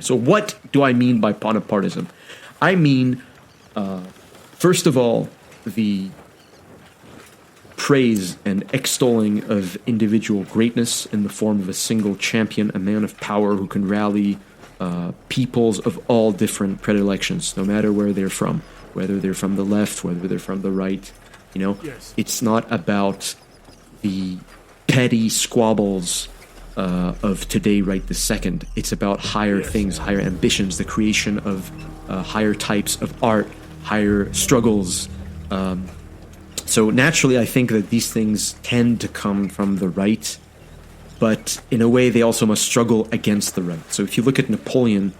So what do I mean by Bonapartism? I mean, first of all, the praise and extolling of individual greatness in the form of a single champion, a man of power who can rally peoples of all different predilections, no matter where they're from, whether they're from the left, whether they're from the right. You know, It's not about the petty squabbles of today, right this second. It's about higher things, higher ambitions, the creation of higher types of art, higher struggles. So naturally, I think that these things tend to come from the right, but in a way, they also must struggle against the right. So if you look at Napoleon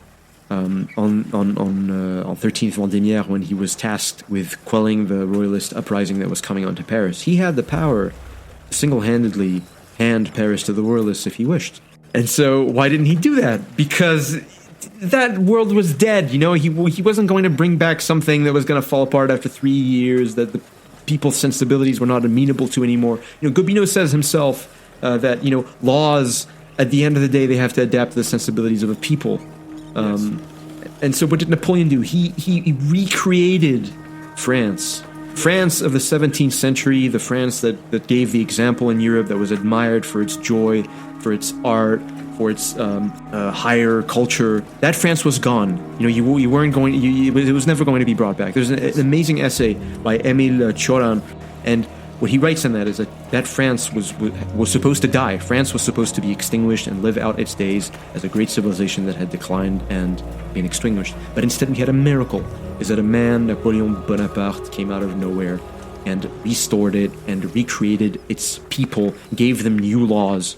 on 13th Vendémiaire, when he was tasked with quelling the royalist uprising that was coming onto Paris, he had the power to single-handedly hand Paris to the royalists if he wished. And so why didn't he do that? Because that world was dead. You know, he wasn't going to bring back something that was going to fall apart after 3 years, that the people's sensibilities were not amenable to anymore. You know, Gobineau says himself that, you know, laws, at the end of the day, they have to adapt to the sensibilities of a people. And so what did Napoleon do? He recreated France. France of the 17th century, the France that gave the example in Europe, that was admired for its joy, for its art, for its higher culture. That France was gone. You know, you weren't going. It was never going to be brought back. There's an amazing essay by Émile Cioran, and what he writes in that is that France was supposed to die. France was supposed to be extinguished and live out its days as a great civilization that had declined and been extinguished. But instead, we had a miracle. Is that a man, Napoleon Bonaparte, came out of nowhere and restored it and recreated its people, gave them new laws,